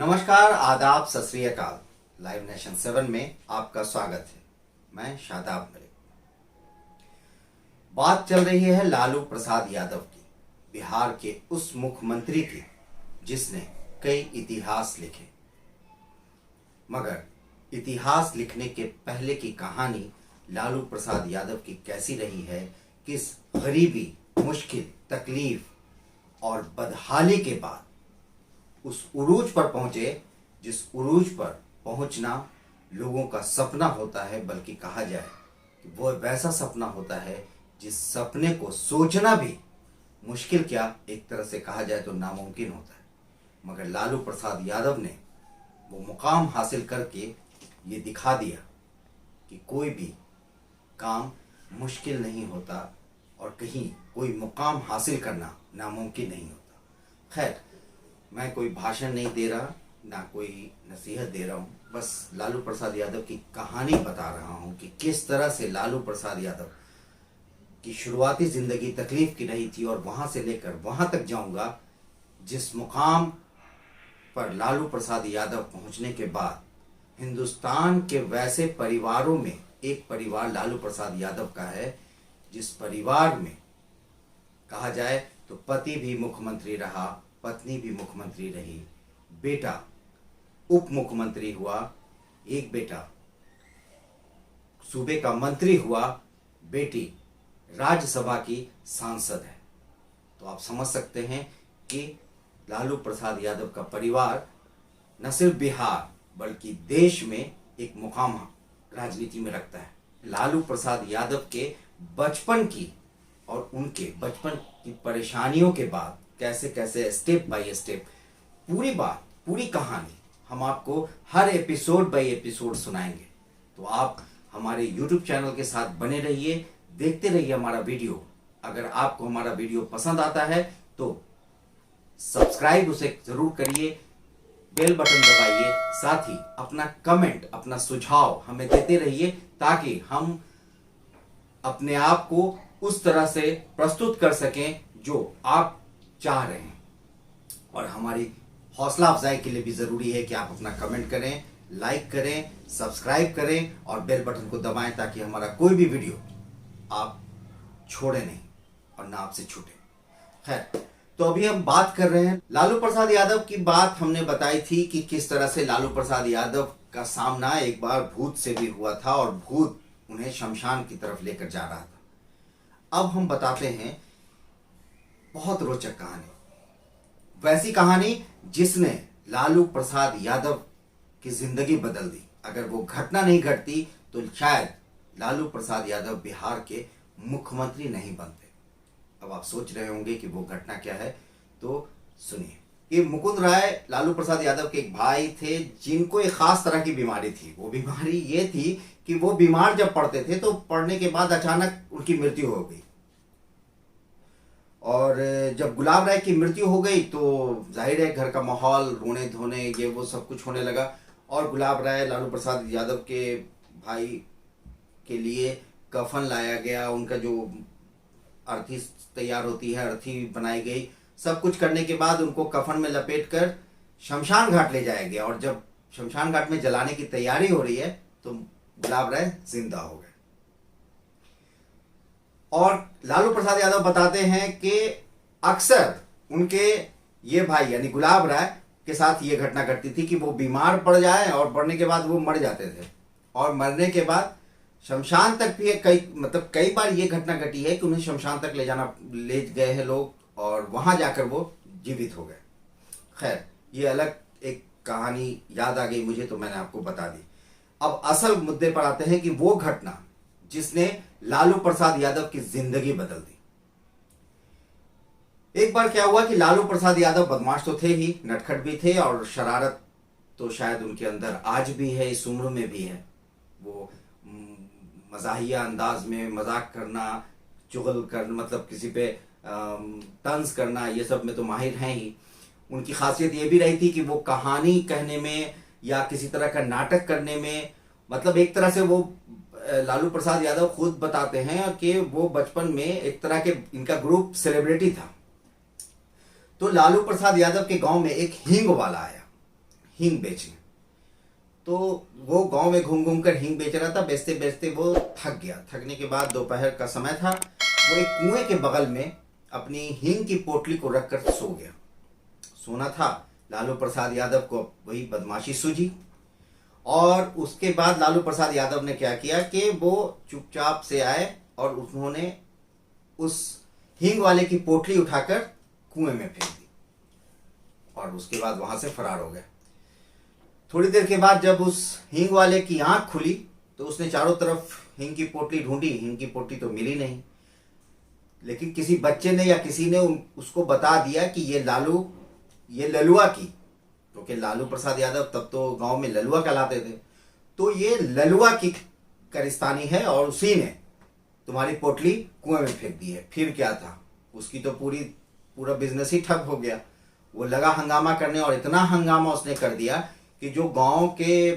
नमस्कार, आदाब, सत श्री अकाल। लाइव नेशन 7 में आपका स्वागत है। मैं शादाब मलिक। बात चल रही है लालू प्रसाद यादव की, बिहार के उस मुख्यमंत्री की जिसने कई इतिहास लिखे। मगर इतिहास लिखने के पहले की कहानी लालू प्रसाद यादव की कैसी रही है, किस गरीबी, मुश्किल, तकलीफ और बदहाली के बाद उस उरूज पर पहुंचे जिस उरूज पर पहुंचना लोगों का सपना होता है, बल्कि कहा जाए कि वो वैसा सपना होता है जिस सपने को सोचना भी मुश्किल, क्या एक तरह से कहा जाए तो नामुमकिन होता है। मगर लालू प्रसाद यादव ने वो मुकाम हासिल करके ये दिखा दिया कि कोई भी काम मुश्किल नहीं होता और कहीं कोई मुकाम हासिल करना नामुमकिन नहीं होता। खैर, मैं कोई भाषण नहीं दे रहा, ना कोई नसीहत दे रहा हूँ, बस लालू प्रसाद यादव की कहानी बता रहा हूँ कि किस तरह से लालू प्रसाद यादव की शुरुआती जिंदगी तकलीफ की रही थी और वहां से लेकर वहां तक जाऊंगा जिस मुकाम पर लालू प्रसाद यादव पहुंचने के बाद हिंदुस्तान के वैसे परिवारों में एक परिवार लालू प्रसाद यादव का है जिस परिवार में कहा जाए तो पति भी मुख्यमंत्री रहा, पत्नी भी मुख्यमंत्री रही, बेटा उप मुख्यमंत्री हुआ, एक बेटा सूबे का मंत्री हुआ, बेटी राज्यसभा की सांसद है। तो आप समझ सकते हैं कि लालू प्रसाद यादव का परिवार न सिर्फ बिहार बल्कि देश में एक मुकाम राजनीति में रखता है। लालू प्रसाद यादव के बचपन की और उनके बचपन की परेशानियों के बाद कैसे कैसे स्टेप बाय स्टेप पूरी बात, पूरी कहानी हम आपको हर एपिसोड बाय एपिसोड सुनाएंगे। तो आप हमारे YouTube चैनल के साथ बने रहिए, देखते रहिए हमारा वीडियो। अगर आपको हमारा वीडियो पसंद आता है तो सब्सक्राइब उसे जरूर करिए, बेल बटन दबाइए, साथ ही अपना कमेंट, अपना सुझाव हमें देते रहिए ताकि हम अपने आप को उस तरह से प्रस्तुत कर सकें जो आप चाह रहे हैं। और हमारी हौसला अफजाई के लिए भी जरूरी है कि आप अपना कमेंट करें, लाइक करें, सब्सक्राइब करें और बेल बटन को दबाएं ताकि हमारा कोई भी वीडियो आप छोड़े नहीं और ना आपसे छूटे। खैर, तो अभी हम बात कर रहे हैं लालू प्रसाद यादव की। बात हमने बताई थी कि किस तरह से लालू प्रसाद यादव का सामना एक बार भूत से भी हुआ था और भूत उन्हें शमशान की तरफ लेकर जा रहा था। अब हम बताते हैं बहुत रोचक कहानी, वैसी कहानी जिसने लालू प्रसाद यादव की जिंदगी बदल दी। अगर वो घटना नहीं घटती तो शायद लालू प्रसाद यादव बिहार के मुख्यमंत्री नहीं बनते। अब आप सोच रहे होंगे कि वो घटना क्या है, तो सुनिए। ये मुकुंद राय लालू प्रसाद यादव के एक भाई थे जिनको एक खास तरह की बीमारी थी। वो बीमारी ये थी कि वो बीमार जब पड़ते थे तो पड़ने के बाद अचानक उनकी मृत्यु हो गई। और जब गुलाब राय की मृत्यु हो गई तो जाहिर है घर का माहौल, रोने धोने, ये वो सब कुछ होने लगा। और गुलाब राय लालू प्रसाद यादव के भाई के लिए कफन लाया गया, उनका जो अर्थी तैयार होती है, अर्थी बनाई गई। सब कुछ करने के बाद उनको कफन में लपेटकर शमशान घाट ले जाया गया। और जब शमशान घाट में जलाने की तैयारी हो रही है तो गुलाब राय जिंदा हो गए। और लालू प्रसाद यादव बताते हैं कि अक्सर उनके ये भाई यानी गुलाब राय के साथ ये घटना घटती थी कि वो बीमार पड़ जाए और पड़ने के बाद वो मर जाते थे। और मरने के बाद शमशान तक भी कई बार ये घटना घटी है कि उन्हें शमशान तक ले गए हैं लोग और वहां जाकर वो जीवित हो गए। खैर, ये अलग एक कहानी याद आ गई मुझे तो मैंने आपको बता दी। अब असल मुद्दे पर आते हैं कि वो घटना जिसने लालू प्रसाद यादव की जिंदगी बदल दी। एक बार क्या हुआ कि लालू प्रसाद यादव बदमाश तो थे ही, नटखट भी थे और शरारत तो शायद उनके अंदर आज भी है, इस उम्र में भी है। वो मजाहिया अंदाज में मजाक करना, चुगल करना, मतलब किसी पे तंज करना, ये सब में तो माहिर हैं ही। उनकी खासियत ये भी रही थी कि वो कहानी कहने में या किसी तरह का नाटक करने में, मतलब एक तरह से वो लालू प्रसाद यादव खुद बताते हैं कि वो बचपन में एक तरह के इनका ग्रुप सेलिब्रिटी था। तो लालू प्रसाद यादव के गांव में एक हींग वाला आया। हींग बेचने। तो वो गांव में घूम घूम कर हींग बेच रहा था। बेचते बेचते वो थक गया। थकने के बाद दोपहर का समय था, वो एक कुएं के बगल में अपनी हींग की पोटली को रखकर सो गया। सोना था। लालू प्रसाद यादव को वही बदमाशी सूझी और उसके बाद लालू प्रसाद यादव ने क्या किया कि वो चुपचाप से आए और उन्होंने उस हींग वाले की पोटली उठाकर कुएं में फेंक दी और उसके बाद वहां से फरार हो गया। थोड़ी देर के बाद जब उस हींग वाले की आंख खुली तो उसने चारों तरफ हींग की पोटली ढूंढी। हींग की पोटली तो मिली नहीं, लेकिन किसी बच्चे ने या किसी ने उसको बता दिया कि ये ललुआ की, क्योंकि लालू प्रसाद यादव तब तो गांव में ललुआ कहलाते थे, तो ये ललुआ की करिस्तानी है और उसी ने तुम्हारी पोटली कुएं में फेंक दी है। फिर क्या था, उसकी तो पूरा बिजनेस ही ठप हो गया। वो लगा हंगामा करने और इतना हंगामा उसने कर दिया कि जो गांव के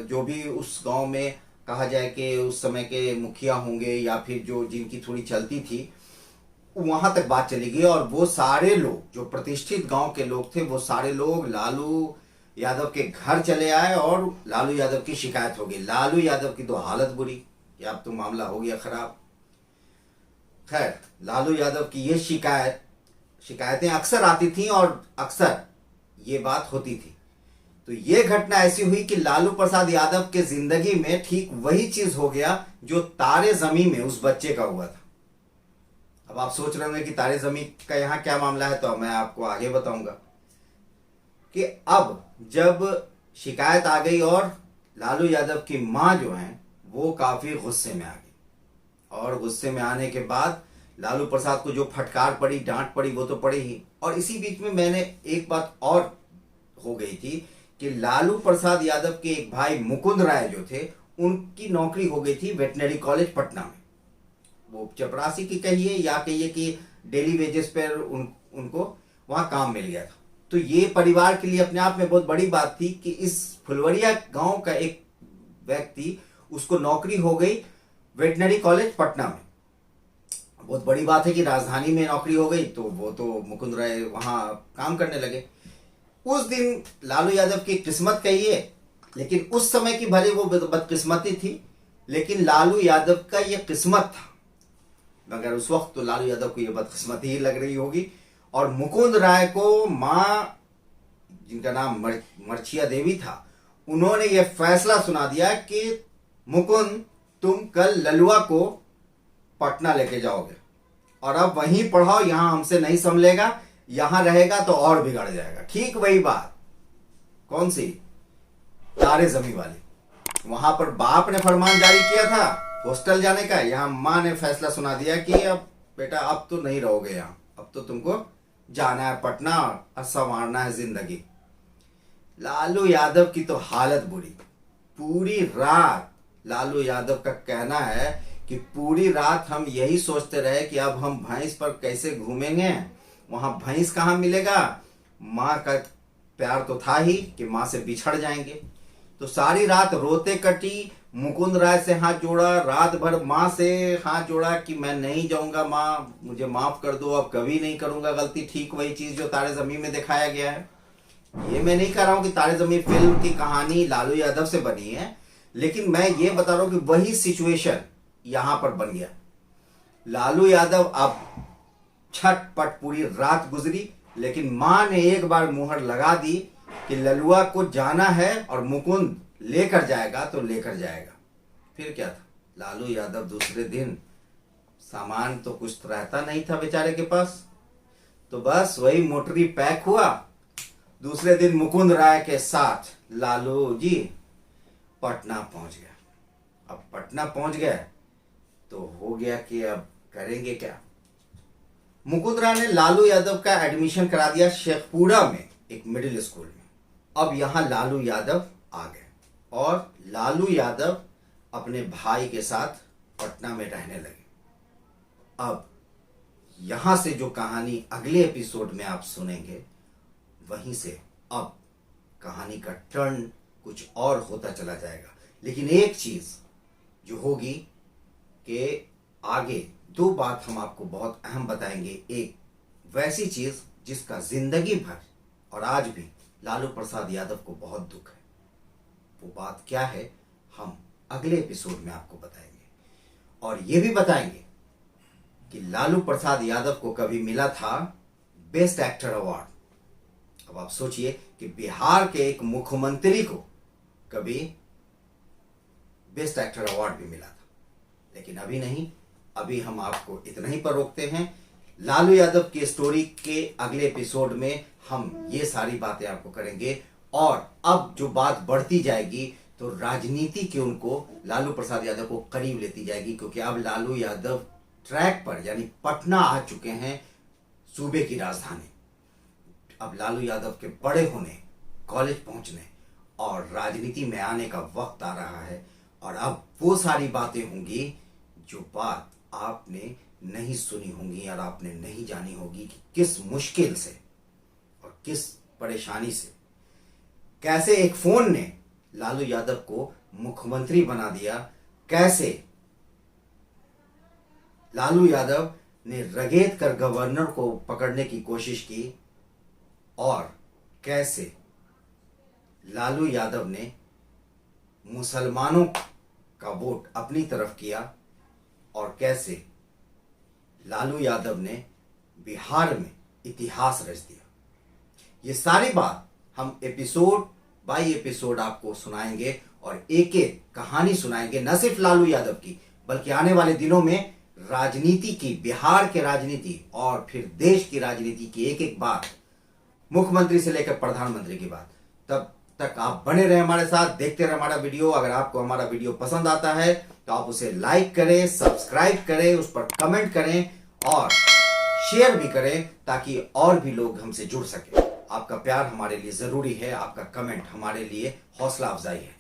जो भी उस गांव में कहा जाए कि उस समय के मुखिया होंगे या फिर जो जिनकी थोड़ी चलती थी, वहां तक बात चली गई और वो सारे लोग जो प्रतिष्ठित गांव के लोग थे वो सारे लोग लालू यादव के घर चले आए और लालू यादव की शिकायत हो गई। लालू यादव की तो हालत बुरी कि अब तो मामला हो गया खराब। खैर, लालू यादव की ये शिकायतें अक्सर आती थी और अक्सर ये बात होती थी। तो ये घटना ऐसी हुई कि लालू प्रसाद यादव के जिंदगी में ठीक वही चीज हो गया जो तारे जमीन में उस बच्चे का हुआ था। अब आप सोच रहे होंगे कि तारे जमीन का यहाँ क्या मामला है, तो मैं आपको आगे बताऊंगा कि अब जब शिकायत आ गई और लालू यादव की मां जो है वो काफी गुस्से में आ गई और गुस्से में आने के बाद लालू प्रसाद को जो फटकार पड़ी, डांट पड़ी, वो तो पड़ी ही। और इसी बीच में मैंने एक बात और हो गई थी कि लालू प्रसाद यादव के एक भाई मुकुंद राय जो थे उनकी नौकरी हो गई थी वेटनरी कॉलेज पटना में। वो चपरासी की कहिए या कहिए कि डेली वेजेस पर उनको वहां काम मिल गया था। तो ये परिवार के लिए अपने आप में बहुत बड़ी बात थी कि इस फुलवरिया गांव का एक व्यक्ति, उसको नौकरी हो गई वेटनरी कॉलेज पटना में। बहुत बड़ी बात है कि राजधानी में नौकरी हो गई, तो वो तो मुकुंद राय वहां काम करने लगे। उस दिन लालू यादव की किस्मत कहिए, लेकिन उस समय की भले वो बदकिस्मती थी, लेकिन लालू यादव का ये किस्मत था। मगर उस वक्त तो लालू यादव को ये बदकिस्मती ही लग रही होगी। और मुकुंद राय को मां, जिनका नाम मर्चिया देवी था, उन्होंने ये फैसला सुना दिया कि मुकुंद, तुम कल ललुआ को पटना लेके जाओगे और अब वहीं पढ़ाओ, यहां हमसे नहीं संभलेगा, यहां रहेगा तो और बिगड़ जाएगा। ठीक वही बात, कौन सी, तारे जमी वाली। वहां पर बाप ने फरमान जारी किया था हॉस्टल जाने का, यहां मां ने फैसला सुना दिया कि अब बेटा अब तो नहीं रहोगे यहां, अब तो तुमको जाना है पटना और संवारना है जिंदगी। लालू यादव की तो हालत बुरी। पूरी रात लालू यादव का कहना है कि पूरी रात हम यही सोचते रहे कि अब हम भैंस पर कैसे घूमेंगे, वहां भैंस कहां मिलेगा। मां का प्यार तो था ही कि मां से बिछड़ जाएंगे। तो सारी रात रोते कटी, मुकुंद राय से हाथ जोड़ा, रात भर मां से हाथ जोड़ा कि मैं नहीं जाऊंगा मां, मुझे माफ कर दो, अब कभी नहीं करूंगा गलती। ठीक वही चीज जो तारे जमीन में दिखाया गया है। ये मैं नहीं कह रहा हूं कि तारे जमीन फिल्म की कहानी लालू यादव से बनी है, लेकिन मैं ये बता रहा हूं कि वही सिचुएशन यहां पर बन गया। लालू यादव अब छटपट पूरी रात गुजरी, लेकिन मां ने एक बार मुहर लगा दी कि ललुआ को जाना है और मुकुंद लेकर जाएगा तो लेकर जाएगा। फिर क्या था, लालू यादव दूसरे दिन, सामान तो कुछ रहता नहीं था बेचारे के पास, तो बस वही मोटरी पैक हुआ। दूसरे दिन मुकुंद राय के साथ लालू जी पटना पहुंच गया। अब पटना पहुंच गए तो हो गया कि अब करेंगे क्या। मुकुंद राय ने लालू यादव का एडमिशन करा दिया शेखपुरा में एक मिडिल स्कूल में। अब यहां लालू यादव आ गए और लालू यादव अपने भाई के साथ पटना में रहने लगे। अब यहां से जो कहानी अगले एपिसोड में आप सुनेंगे, वहीं से अब कहानी का टर्न कुछ और होता चला जाएगा। लेकिन एक चीज जो होगी कि आगे दो बात हम आपको बहुत अहम बताएंगे। एक वैसी चीज जिसका जिंदगी भर और आज भी लालू प्रसाद यादव को बहुत दुख है। वो बात क्या है हम अगले एपिसोड में आपको बताएंगे, और ये भी बताएंगे कि लालू प्रसाद यादव को कभी मिला था बेस्ट एक्टर अवार्ड। अब आप सोचिए कि बिहार के एक मुख्यमंत्री को कभी बेस्ट एक्टर अवार्ड भी मिला था, लेकिन अभी नहीं। अभी हम आपको इतना ही पर रोकते हैं। लालू यादव की स्टोरी के अगले एपिसोड में हम ये सारी बातें आपको करेंगे, और अब जो बात बढ़ती जाएगी तो राजनीति के उनको लालू प्रसाद यादव को करीब लेती जाएगी, क्योंकि अब लालू यादव ट्रैक पर यानी पटना आ चुके हैं, सूबे की राजधानी। अब लालू यादव के बड़े होने, कॉलेज पहुंचने और राजनीति में आने का वक्त आ रहा है, और अब वो सारी बातें होंगी जो बात आपने नहीं सुनी होंगी और आपने नहीं जानी होगी कि किस मुश्किल से और किस परेशानी से कैसे एक फोन ने लालू यादव को मुख्यमंत्री बना दिया, कैसे लालू यादव ने रगेद कर गवर्नर को पकड़ने की कोशिश की, और कैसे लालू यादव ने मुसलमानों का वोट अपनी तरफ किया, और कैसे लालू यादव ने बिहार में इतिहास रच दिया। ये सारी बात हम एपिसोड बाय एपिसोड आपको सुनाएंगे, और एक एक कहानी सुनाएंगे, न सिर्फ लालू यादव की बल्कि आने वाले दिनों में राजनीति की, बिहार के राजनीति और फिर देश की राजनीति की एक एक बात, मुख्यमंत्री से लेकर प्रधानमंत्री की बात। तब तक आप बने रहे हमारे साथ, देखते रहे हमारा वीडियो। अगर आपको हमारा वीडियो पसंद आता है तो आप उसे लाइक करें, सब्सक्राइब करें, उस पर कमेंट करें और शेयर भी करें, ताकि और भी लोग हमसे जुड़ सके। आपका प्यार हमारे लिए जरूरी है, आपका कमेंट हमारे लिए हौसला अफजाई है।